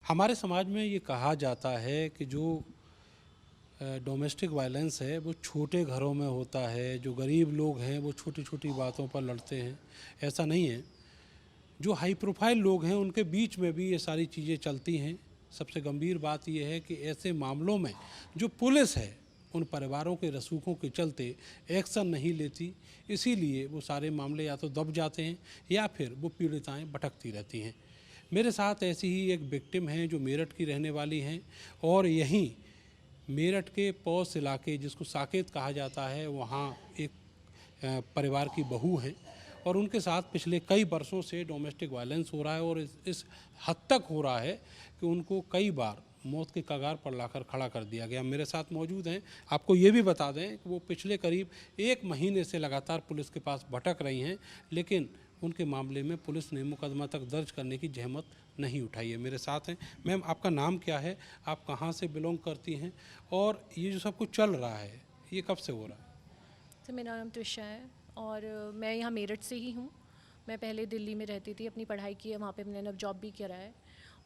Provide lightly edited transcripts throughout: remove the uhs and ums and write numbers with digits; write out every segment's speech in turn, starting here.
हमारे समाज में ये कहा जाता है कि जो डोमेस्टिक वायलेंस है वो छोटे घरों में होता है, जो गरीब लोग हैं वो छोटी छोटी बातों पर लड़ते हैं। ऐसा नहीं है, जो हाई प्रोफाइल लोग हैं उनके बीच में भी ये सारी चीज़ें चलती हैं। सबसे गंभीर बात यह है कि ऐसे मामलों में जो पुलिस है उन परिवारों के रसूखों के चलते एक्शन नहीं लेती, इसीलिए वो सारे मामले या तो दब जाते हैं या फिर वो पीड़िताएं भटकती रहती हैं। मेरे साथ ऐसी ही एक विक्टिम हैं जो मेरठ की रहने वाली हैं और यहीं मेरठ के पौस इलाके जिसको साकेत कहा जाता है वहाँ एक परिवार की बहू हैं और उनके साथ पिछले कई वर्षों से डोमेस्टिक वायलेंस हो रहा है और इस हद तक हो रहा है कि उनको कई बार मौत के कगार पर लाकर खड़ा कर दिया गया। मेरे साथ मौजूद हैं। आपको ये भी बता दें कि वो पिछले करीब 1 महीने से लगातार पुलिस के पास भटक रही हैं, लेकिन उनके मामले में पुलिस ने मुकदमा तक दर्ज करने की जहमत नहीं उठाई है। मेरे साथ हैं। मैम, आपका नाम क्या है, आप कहाँ से बिलोंग करती हैं और ये जो सब कुछ चल रहा है ये कब से हो रहा है? तो मेरा नाम त्रिशा है और मैं यहाँ मेरठ से ही हूँ। मैं पहले दिल्ली में रहती थी, अपनी पढ़ाई की है वहाँ पे, मैंने अब जॉब भी करा है।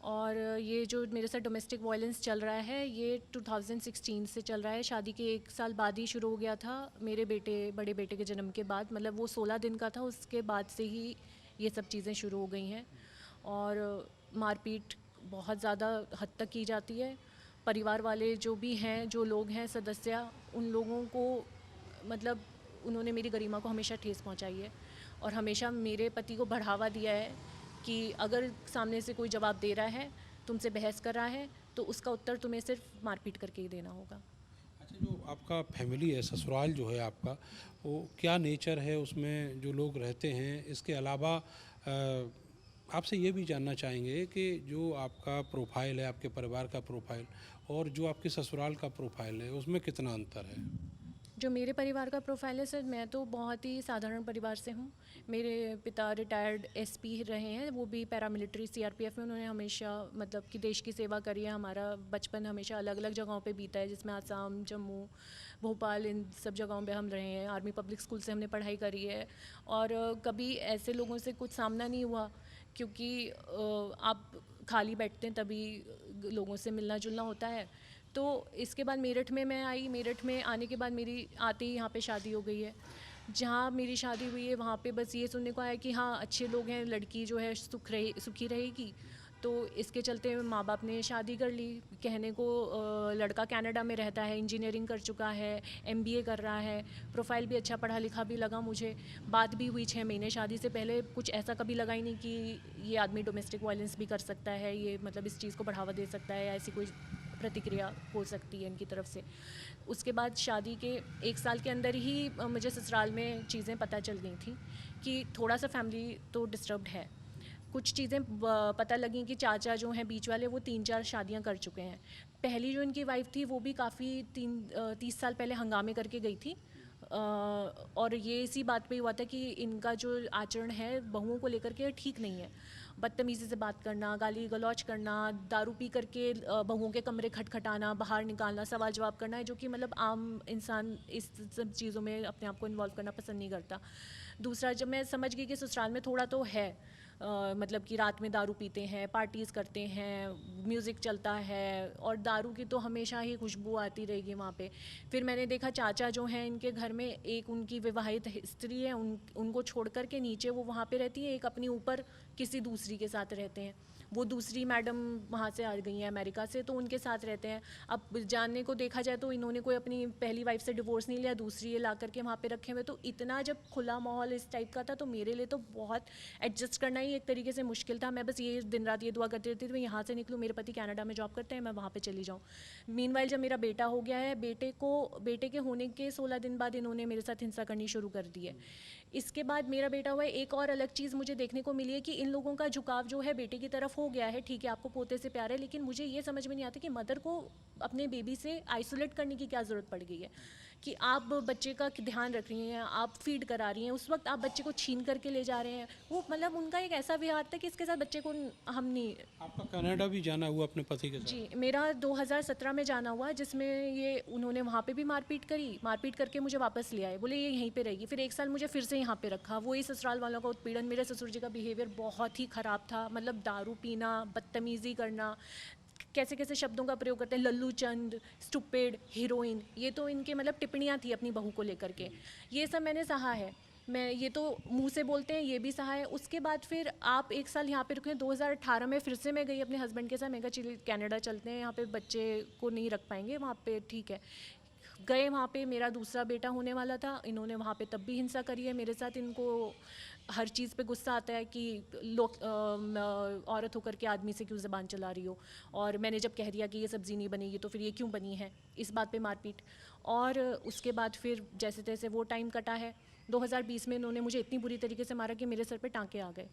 और ये जो मेरे साथ डोमेस्टिक वायलेंस चल रहा है ये 2016 से चल रहा है। शादी के 1 साल बाद ही शुरू हो गया था, मेरे बड़े बेटे के जन्म के बाद। मतलब वो 16 दिन का था, उसके बाद से ही ये सब चीज़ें शुरू हो गई हैं। और मारपीट बहुत ज़्यादा हद तक की जाती है। परिवार वाले जो भी हैं, जो लोग हैं सदस्य, उन लोगों को मतलब उन्होंने मेरी गरिमा को हमेशा ठेस पहुंचाई है और हमेशा मेरे पति को बढ़ावा दिया है कि अगर सामने से कोई जवाब दे रहा है, तुमसे बहस कर रहा है, तो उसका उत्तर तुम्हें सिर्फ मारपीट करके ही देना होगा। अच्छा, जो आपका फैमिली है, ससुराल जो है आपका, वो क्या नेचर है उसमें जो लोग रहते हैं? इसके अलावा आपसे ये भी जानना चाहेंगे कि जो आपका प्रोफाइल है, आपके परिवार का प्रोफाइल और जो आपके ससुराल का प्रोफाइल है उसमें कितना अंतर है? जो मेरे परिवार का प्रोफाइल है सर, मैं तो बहुत ही साधारण परिवार से हूँ। मेरे पिता रिटायर्ड एसपी रहे हैं, वो भी पैरामिलिट्री सीआरपीएफ में। उन्होंने हमेशा मतलब कि देश की सेवा करी है। हमारा बचपन हमेशा अलग अलग जगहों पे बीता है, जिसमें आसाम, जम्मू, भोपाल, इन सब जगहों पे हम रहे हैं। आर्मी पब्लिक स्कूल से हमने पढ़ाई करी है और कभी ऐसे लोगों से कुछ सामना नहीं हुआ, क्योंकि आप खाली बैठते हैं तभी लोगों से मिलना जुलना होता है। तो इसके बाद मेरठ में मैं आई। मेरठ में आने के बाद मेरी आते ही यहाँ पे शादी हो गई है। जहाँ मेरी शादी हुई है वहाँ पे बस ये सुनने को आया कि हाँ अच्छे लोग हैं, लड़की जो है सुखी रहेगी। तो इसके चलते माँ बाप ने शादी कर ली। कहने को लड़का कनाडा में रहता है, इंजीनियरिंग कर चुका है, एमबीए कर रहा है, प्रोफाइल भी अच्छा पढ़ा लिखा भी लगा मुझे। बात भी हुई 6 महीने शादी से पहले। कुछ ऐसा कभी लगा ही नहीं कि ये आदमी डोमेस्टिक वायलेंस भी कर सकता है, ये मतलब इस चीज़ को बढ़ावा दे सकता है या ऐसी कोई प्रतिक्रिया हो सकती है इनकी तरफ से। उसके बाद शादी के 1 साल के अंदर ही मुझे ससुराल में चीज़ें पता चल गई थी कि थोड़ा सा फैमिली तो डिस्टर्ब्ड है। कुछ चीज़ें पता लगी कि चाचा जो हैं बीच वाले, वो 3-4 शादियां कर चुके हैं। पहली जो इनकी वाइफ थी वो भी काफ़ी 30 साल पहले हंगामे करके गई थी। और ये इसी बात पे हुआ था कि इनका जो आचरण है बहुओं को लेकर के ठीक नहीं है। बदतमीज़ी से बात करना, गाली गलौज करना, दारू पी करके बहुओं के कमरे खटखटाना, बाहर निकालना, सवाल जवाब करना है, जो कि मतलब आम इंसान इस सब चीज़ों में अपने आप को इन्वॉल्व करना पसंद नहीं करता। दूसरा, जब मैं समझ गई कि ससुराल में थोड़ा तो है, मतलब कि रात में दारू पीते हैं, पार्टीज़ करते हैं, म्यूज़िक चलता है और दारू की तो हमेशा ही खुशबू आती रहेगी वहाँ पे। फिर मैंने देखा चाचा जो हैं इनके घर में एक उनकी विवाहित स्त्री है, उनको छोड़ कर के नीचे वो वहाँ पे रहती है, एक अपनी ऊपर किसी दूसरी के साथ रहते हैं। वो दूसरी मैडम वहाँ से आ गई हैं अमेरिका से, तो उनके साथ रहते हैं। अब जानने को देखा जाए तो इन्होंने कोई अपनी पहली वाइफ से डिवोर्स नहीं लिया, दूसरी ये ला करके वहाँ पे रखे हुए। तो इतना जब खुला माहौल इस टाइप का था तो मेरे लिए तो बहुत एडजस्ट करना ही एक तरीके से मुश्किल था। मैं बस ये दिन रात ये दुआ करती रहती थी मैं यहाँ से निकलूँ, मेरे पति कनाडा में जॉब करते हैं, मैं वहाँ पर चली जाऊँ। मीनवाइल जब मेरा बेटा हो गया है, बेटे के होने के 16 दिन बाद इन्होंने मेरे साथ हिंसा करनी शुरू कर दी है। इसके बाद मेरा बेटा हुआ है, एक और अलग चीज़ मुझे देखने को मिली है कि इन लोगों का झुकाव जो है बेटे की तरफ हो गया है। ठीक है, आपको पोते से प्यार है, लेकिन मुझे ये समझ में नहीं आता कि मदर को अपने बेबी से आइसोलेट करने की क्या ज़रूरत पड़ गई है। कि आप बच्चे का ध्यान रख रही हैं, आप फीड करा रही हैं, उस वक्त आप बच्चे को छीन करके ले जा रहे हैं। वो मतलब उनका एक ऐसा व्यवहार था कि इसके साथ बच्चे को हम नहीं। आपका कनाडा भी जाना हुआ अपने पति के साथ? जी, मेरा 2017 में जाना हुआ, जिसमें ये उन्होंने वहाँ पे भी मारपीट करी, मारपीट करके मुझे वापस ले आए, बोले ये यहीं पे रहेगी। फिर 1 साल मुझे फिर से यहाँ पे रखा, वही ससुराल वालों का उत्पीड़न। मेरे ससुर जी का बिहेवियर बहुत ही ख़राब था, मतलब दारू पीना, बदतमीज़ी करना, कैसे कैसे शब्दों का प्रयोग करते हैं, लल्लू चंद, स्टूपिड, हीरोइन, ये तो इनके मतलब टिप्पणियाँ थी अपनी बहू को लेकर के। ये सब मैंने सहा है, मैं ये तो मुंह से बोलते हैं, ये भी सहा है। उसके बाद फिर आप 1 साल यहाँ पे रुके। 2018 में फिर से मैं गई अपने हस्बैंड के साथ, मैं कहा चलिए कनाडा चलते हैं, यहाँ पे बच्चे को नहीं रख पाएंगे, वहाँ पे ठीक है। गए वहाँ पे, मेरा दूसरा बेटा होने वाला था, इन्होंने वहाँ पे तब भी हिंसा करी है मेरे साथ। इनको हर चीज़ पे गुस्सा आता है कि लोग औरत होकर के आदमी से क्यों ज़बान चला रही हो, और मैंने जब कह दिया कि ये सब्ज़ी नहीं बनेगी तो फिर ये क्यों बनी है, इस बात पे मारपीट। और उसके बाद फिर जैसे तैसे वो टाइम कटा है। 2020 में इन्होंने मुझे इतनी बुरी तरीके से मारा कि मेरे सर पे टाँके आ गए।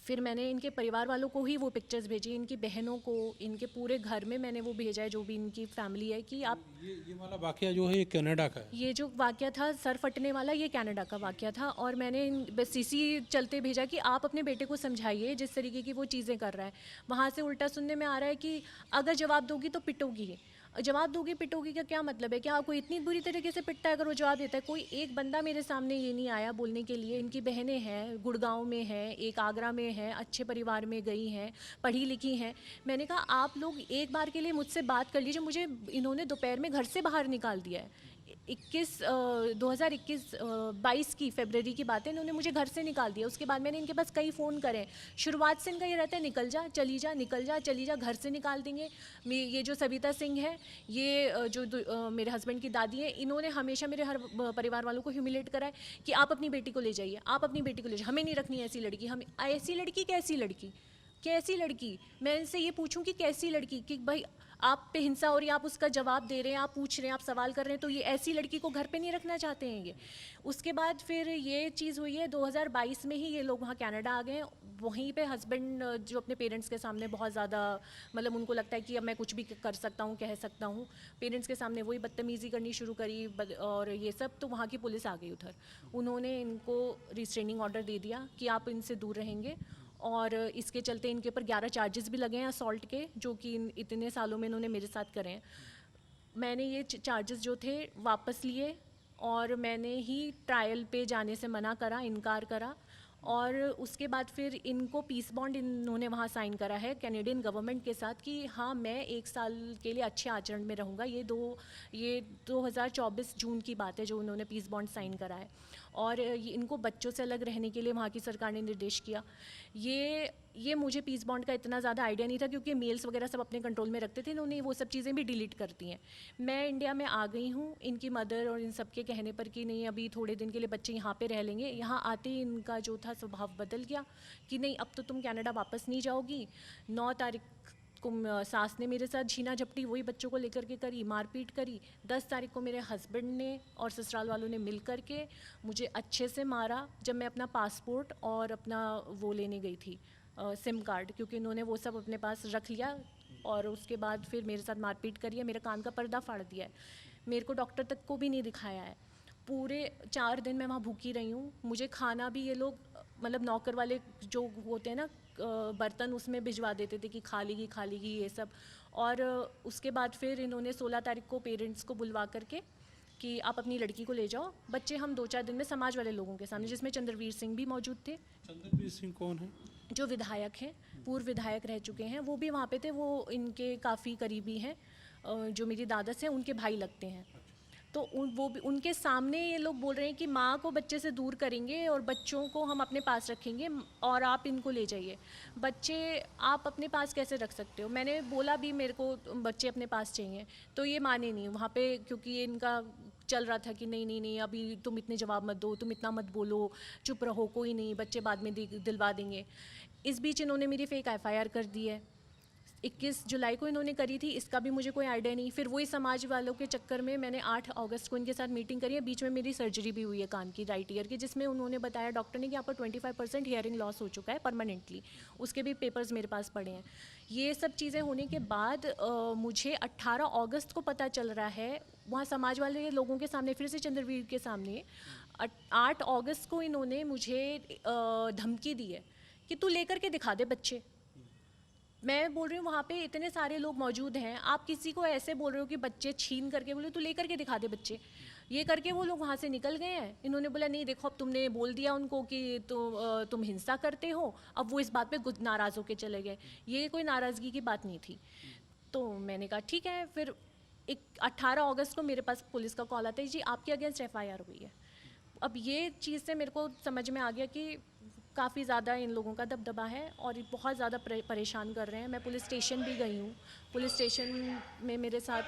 फिर मैंने इनके परिवार वालों को ही वो पिक्चर्स भेजी, इनकी बहनों को, इनके पूरे घर में मैंने वो भेजा है, जो भी इनकी फैमिली है, कि आप ये वाला वाकया जो है ये कनाडा का है? ये जो वाकया था सर फटने वाला, ये कनाडा का वाकया था। और मैंने बस इसी चलते भेजा कि आप अपने बेटे को समझाइए, जिस तरीके की वो चीज़ें कर रहा है। वहाँ से उल्टा सुनने में आ रहा है कि अगर जवाब दोगी तो पिटोगी। जवाब दोगी पिटोगी का क्या मतलब है? क्या आपको इतनी बुरी तरीके से पिटता है अगर वो जवाब देता है? कोई एक बंदा मेरे सामने ये नहीं आया बोलने के लिए। इनकी बहनें हैं, गुड़गांव में हैं, एक आगरा में है, अच्छे परिवार में गई हैं, पढ़ी लिखी हैं। मैंने कहा आप लोग एक बार के लिए मुझसे बात कर लीजिए। मुझे इन्होंने दोपहर में घर से बाहर निकाल दिया है। 22 की फरवरी की बात है, इन्होंने मुझे घर से निकाल दिया। उसके बाद मैंने इनके पास कई फ़ोन करे। शुरुआत से इनका ये रहता है निकल जा, चली जा, निकल जा, चली जा, घर से निकाल देंगे। ये जो सविता सिंह है, ये मेरे हस्बैंड की दादी है, इन्होंने हमेशा मेरे हर परिवार वालों को ह्यूमिलेट करा है कि आप अपनी बेटी को ले जाइए, आप अपनी बेटी को ले जाइए, हमें नहीं रखनी ऐसी लड़की। हम ऐसी लड़की, कैसी लड़की, कैसी लड़की? मैं इनसे ये पूछूं कि कैसी लड़की, कि भाई आप पे हिंसा हो रही है, आप उसका जवाब दे रहे हैं, आप पूछ रहे हैं, आप सवाल कर रहे हैं, तो ये ऐसी लड़की को घर पे नहीं रखना चाहते हैं ये। उसके बाद फिर ये चीज़ हुई है 2022 में ही, ये लोग वहाँ कनाडा आ गए हैं। वहीं पे हस्बैंड जो अपने पेरेंट्स के सामने बहुत ज़्यादा, मतलब उनको लगता है कि अब मैं कुछ भी कर सकता हूँ, कह सकता हूँ, पेरेंट्स के सामने वही बदतमीज़ी करनी शुरू करी और ये सब। तो वहाँ की पुलिस आ गई उधर, उन्होंने इनको रिस्ट्रेनिंग ऑर्डर दे दिया कि आप इनसे दूर रहेंगे। और इसके चलते इनके ऊपर 11 चार्जेस भी लगे हैं असॉल्ट के, जो कि इतने सालों में इन्होंने मेरे साथ करे हैं। मैंने ये चार्जेस जो थे वापस लिए, और मैंने ही ट्रायल पे जाने से मना करा, इनकार करा। और उसके बाद फिर इनको पीस बॉन्ड इन्होंने वहाँ साइन करा है कैनेडियन गवर्नमेंट के साथ कि हाँ मैं 1 साल के लिए अच्छे आचरण में रहूँगा। ये 2024 जून की बात है जो उन्होंने पीस बॉन्ड साइन करा है। और इनको बच्चों से अलग रहने के लिए वहाँ की सरकार ने निर्देश किया। ये मुझे पीस बॉन्ड का इतना ज़्यादा आइडिया नहीं था, क्योंकि मेल्स वगैरह सब अपने कंट्रोल में रखते थे, इन्होंने वो सब चीज़ें भी डिलीट कर दी हैं। मैं इंडिया में आ गई हूँ इनकी मदर और इन सब के कहने पर कि नहीं अभी थोड़े दिन के लिए बच्चे यहाँ पे रह लेंगे। यहाँ आते ही इनका जो था स्वभाव बदल गया कि नहीं अब तो तुम कनाडा वापस नहीं जाओगी। 9 तारीख को सास ने मेरे साथ झीना झपटी वही बच्चों को लेकर के करी, मारपीट करी। 10 तारीख को मेरे हस्बैंड ने और ससुराल वालों ने मिल कर के मुझे अच्छे से मारा, जब मैं अपना पासपोर्ट और अपना वो लेने गई थी, सिम कार्ड, क्योंकि इन्होंने वो सब अपने पास रख लिया। और उसके बाद फिर मेरे साथ मारपीट करी है, मेरे कान का पर्दा फाड़ दिया है, मेरे को डॉक्टर तक को भी नहीं दिखाया है। पूरे 4 दिन मैं वहाँ भूखी रही हूँ। मुझे खाना भी ये लोग मतलब नौकर वाले जो होते हैं ना बर्तन, उसमें भिजवा देते थे कि खा लेगी ये सब। और उसके बाद फिर इन्होंने 16 तारीख को पेरेंट्स को बुलवा करके कि आप अपनी लड़की को ले जाओ। बच्चे हम 2-4 दिन में समाज वाले लोगों के सामने, जिसमें चंद्रवीर सिंह भी मौजूद थे। चंद्रवीर सिंह कौन है? जो विधायक हैं, पूर्व विधायक रह चुके हैं, वो भी वहाँ पे थे। वो इनके काफ़ी करीबी हैं, जो मेरी दादस हैं उनके भाई लगते हैं। तो वो भी उनके सामने ये लोग बोल रहे हैं कि माँ को बच्चे से दूर करेंगे और बच्चों को हम अपने पास रखेंगे और आप इनको ले जाइए। बच्चे आप अपने पास कैसे रख सकते हो? मैंने बोला भी मेरे को बच्चे अपने पास चाहिए, तो ये माने नहीं वहाँ पे, क्योंकि ये इनका चल रहा था कि नहीं अभी तुम इतने जवाब मत दो, तुम इतना मत बोलो, चुप रहो, कोई नहीं, बच्चे बाद में दिलवा देंगे। इस बीच इन्होंने मेरी फेक FIR कर दी है। 21 जुलाई को इन्होंने करी थी, इसका भी मुझे कोई आइडिया नहीं। फिर वही समाज वालों के चक्कर में मैंने 8 अगस्त को इनके साथ मीटिंग करी है। बीच में मेरी सर्जरी भी हुई है कान की, राइट ईयर की, जिसमें उन्होंने बताया डॉक्टर ने कि आपका 25% हियरिंग लॉस हो चुका है परमानेंटली। उसके भी पेपर्स मेरे पास पड़े हैं। ये सब चीज़ें होने के बाद मुझे 18 अगस्त को पता चल रहा है, वहाँ समाज वाले लोगों के सामने, फिर से चंद्रवीर के सामने 8 अगस्त को इन्होंने मुझे धमकी दी है कि तू लेकर के दिखा दे बच्चे। मैं बोल रही हूँ वहाँ पे इतने सारे लोग मौजूद हैं, आप किसी को ऐसे बोल रहे हो कि बच्चे छीन करके, बोले तू लेकर के दिखा दे बच्चे। ये करके वो लोग वहाँ से निकल गए हैं। इन्होंने बोला नहीं देखो, अब तुमने बोल दिया उनको कि तुम हिंसा करते हो, अब वो इस बात पे नाराज़ होकर चले गए। ये कोई नाराज़गी की बात नहीं थी। तो मैंने कहा ठीक है। फिर 18 अगस्त को मेरे पास पुलिस का कॉल आता है, जी आपके अगेंस्ट FIR हुई है। अब ये चीज़ से मेरे को समझ में आ गया कि काफ़ी ज़्यादा इन लोगों का दबदबा है और ये बहुत ज़्यादा परेशान कर रहे हैं। मैं पुलिस स्टेशन भी गई हूँ। पुलिस स्टेशन में मेरे साथ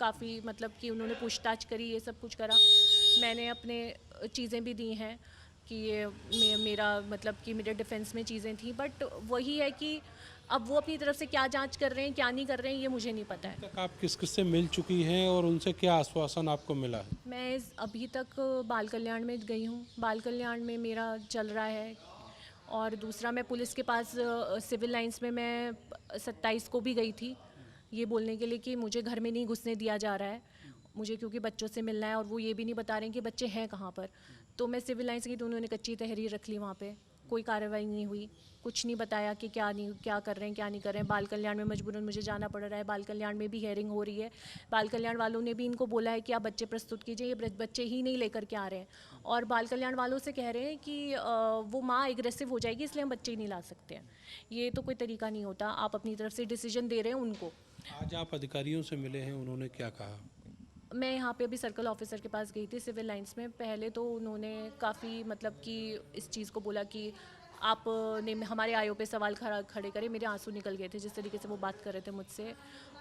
काफ़ी मतलब कि उन्होंने पूछताछ करी, ये सब कुछ करा। मैंने अपने चीज़ें भी दी हैं कि ये मेरा मतलब कि मेरे डिफेंस में चीज़ें थी, बट वही है कि अब वो अपनी तरफ से क्या जांच कर रहे हैं, क्या नहीं कर रहे हैं, ये मुझे नहीं पता है। तक आप किस किस से मिल चुकी हैं और उनसे क्या आश्वासन आपको मिला है? मैं अभी तक बाल कल्याण में गई हूँ। बाल कल्याण में मेरा चल रहा है। और दूसरा मैं पुलिस के पास सिविल लाइंस में मैं 27 को भी गई थी, ये बोलने के लिए कि मुझे घर में नहीं घुसने दिया जा रहा है मुझे, क्योंकि बच्चों से मिलना है और वो ये भी नहीं बता रहे हैं कि बच्चे हैं कहाँ पर। तो मैं सिविल लाइंस गई तो उन्होंने कच्ची तहरीर रख ली, वहाँ पे कोई कार्रवाई नहीं हुई, कुछ नहीं बताया कि क्या कर रहे हैं क्या नहीं कर रहे हैं। बाल कल्याण में मजबूरन मुझे जाना पड़ रहा है। बाल कल्याण में भी हेयरिंग हो रही है। बाल कल्याण वालों ने भी इनको बोला है कि आप बच्चे प्रस्तुत कीजिए, ये बच्चे ही नहीं लेकर के आ रहे हैं। और बाल कल्याण वालों से कह रहे हैं कि वो माँ एग्रेसिव हो जाएगी इसलिए हम बच्चे ही नहीं ला सकते हैं। ये तो कोई तरीका नहीं होता, आप अपनी तरफ से डिसीजन दे रहे हैं उनको। आज आप अधिकारियों से मिले हैं, उन्होंने क्या कहा? मैं यहाँ पे अभी सर्कल ऑफिसर के पास गई थी सिविल लाइंस में। पहले तो उन्होंने काफ़ी मतलब कि इस चीज़ को बोला कि आपने हमारे आयो पे सवाल खड़े करे। मेरे आंसू निकल गए थे जिस तरीके से वो बात कर रहे थे मुझसे।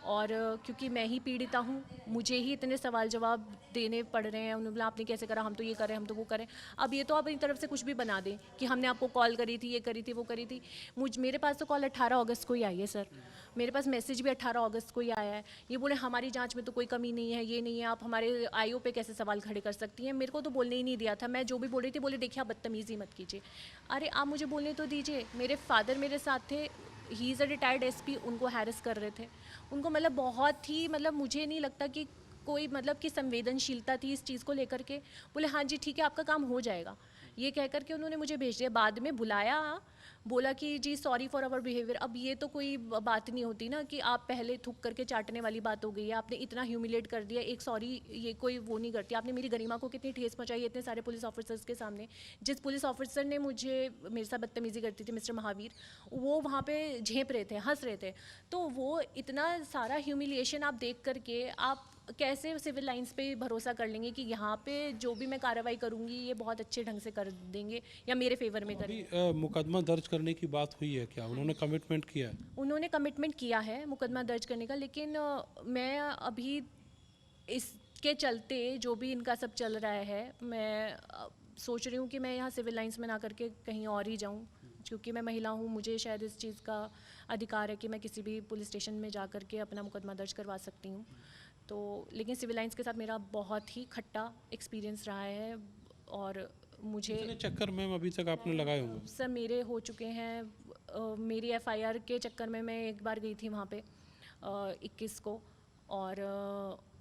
और क्योंकि मैं ही पीड़िता हूँ, मुझे ही इतने सवाल जवाब देने पड़ रहे हैं। उन्होंने बोला आपने कैसे करा, हम तो ये करें, हम तो वो करें। अब ये तो आप अपनी तरफ से कुछ भी बना दें कि हमने आपको कॉल करी थी, ये करी थी, वो करी थी। मेरे पास तो कॉल 18 अगस्त को ही आई है सर। मेरे पास मैसेज भी 18 अगस्त को ही आया है। ये बोले हमारी जांच में तो कोई कमी नहीं है, ये नहीं है, आप हमारे आईओ पे कैसे सवाल खड़े कर सकती हैं। मेरे को तो बोलने ही नहीं दिया था। मैं जो भी बोल रही थी, बोले देखिए आप बदतमीज़ी मत कीजिए। अरे आप मुझे बोलने तो दीजिए। मेरे फादर मेरे साथ थे, he is a retired SP, उनको हैरेस कर रहे थे। उनको मतलब बहुत ही मतलब मुझे नहीं लगता कि कोई मतलब कि संवेदनशीलता थी इस चीज़ को लेकर के। बोले हाँ जी ठीक है आपका काम हो जाएगा, ये कह कर के उन्होंने मुझे भेज दिया। बाद में बुलाया, बोला कि जी सॉरी फॉर आवर बिहेवियर। अब ये तो कोई बात नहीं होती ना कि आप पहले थूक करके चाटने वाली बात हो गई है। आपने इतना ह्यूमिलेट कर दिया, एक सॉरी ये कोई वो नहीं करती। आपने मेरी गरिमा को कितनी ठेस पहुंचाई है इतने सारे पुलिस ऑफिसर्स के सामने। जिस पुलिस ऑफिसर ने मेरे साथ बदतमीजी करती थी, मिस्टर महावीर, वो वहाँ पे झेप रहे थे, हंस रहे थे। तो वो इतना सारा ह्यूमिलिएशन आप देख करके आप कैसे सिविल लाइंस पे भरोसा कर लेंगे कि यहाँ पे जो भी मैं कार्रवाई करूँगी ये बहुत अच्छे ढंग से कर देंगे या मेरे फेवर में करेंगे। अभी मुकदमा दर्ज करने की बात हुई है क्या? उन्होंने कमिटमेंट किया है? उन्होंने कमिटमेंट किया है मुकदमा दर्ज करने का, लेकिन मैं अभी इसके चलते जो भी इनका सब चल रहा है, मैं सोच रही हूँ कि मैं यहाँ सिविल लाइंस में ना करके कहीं और ही जाऊँ, क्योंकि मैं महिला हूँ। मुझे शायद इस चीज़ का अधिकार है कि मैं किसी भी पुलिस स्टेशन में जा कर के अपना मुकदमा दर्ज करवा सकती हूँ। तो लेकिन सिविल लाइंस के साथ मेरा बहुत ही खट्टा एक्सपीरियंस रहा है और मुझे कितने चक्कर में अभी तक आपने लगाए होंगे? सर मेरे हो चुके हैं। मेरी FIR के चक्कर में मैं एक बार गई थी वहाँ पे 21 को, और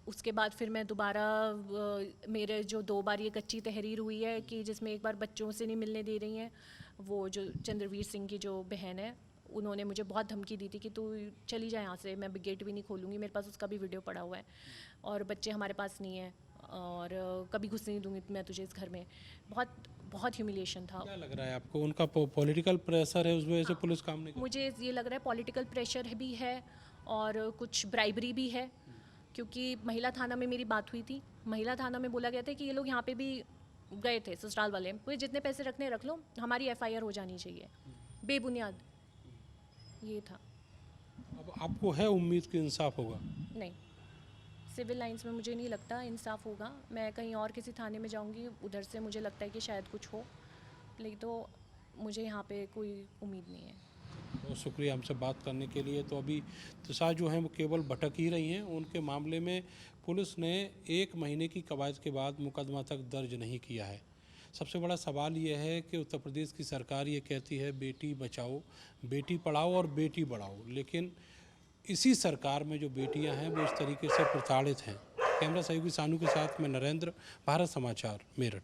उसके बाद फिर मैं दोबारा मेरे जो 2 बार ये कच्ची तहरीर हुई है कि जिसमें एक बार बच्चों से नहीं मिलने दे रही हैं, वो जो चंद्रवीर सिंह की जो बहन है, उन्होंने मुझे बहुत धमकी दी थी कि तू चली जाए यहाँ से, मैं गेट भी नहीं खोलूँगी। मेरे पास उसका भी वीडियो पड़ा हुआ है। और बच्चे हमारे पास नहीं है और कभी घुसने नहीं दूँगी मैं तुझे इस घर में। बहुत बहुत ह्यूमिलिएशन था। क्या लग रहा है आपको, उनका पॉलिटिकल प्रेशर है, उस वजह से पुलिस काम नहीं कर? मुझे ये लग रहा है पॉलिटिकल प्रेशर भी है और कुछ ब्राइबरी भी है, क्योंकि महिला थाना में मेरी बात हुई थी। महिला थाना में बोला गया था कि ये लोग यहाँ पे भी गए थे, ससुराल वाले, कोई जितने पैसे रखने रख लो, हमारी FIR हो जानी चाहिए, बेबुनियाद। ये था। अब आपको है उम्मीद कि इंसाफ होगा? नहीं, सिविल लाइंस में मुझे नहीं लगता इंसाफ होगा। मैं कहीं और किसी थाने में जाऊंगी, उधर से मुझे लगता है कि शायद कुछ हो, लेकिन तो मुझे यहाँ पे कोई उम्मीद नहीं है। बहुत शुक्रिया हमसे बात करने के लिए। तो अभी तिशा जो हैं वो केवल भटक ही रही हैं। उनके मामले में पुलिस ने 1 महीने की कवायद के बाद मुकदमा तक दर्ज नहीं किया है। सबसे बड़ा सवाल ये है कि उत्तर प्रदेश की सरकार ये कहती है बेटी बचाओ, बेटी पढ़ाओ और बेटी बढ़ाओ, लेकिन इसी सरकार में जो बेटियां हैं वो इस तरीके से प्रताड़ित हैं। कैमरा सहयोगी सानू के साथ मैं नरेंद्र, भारत समाचार, मेरठ।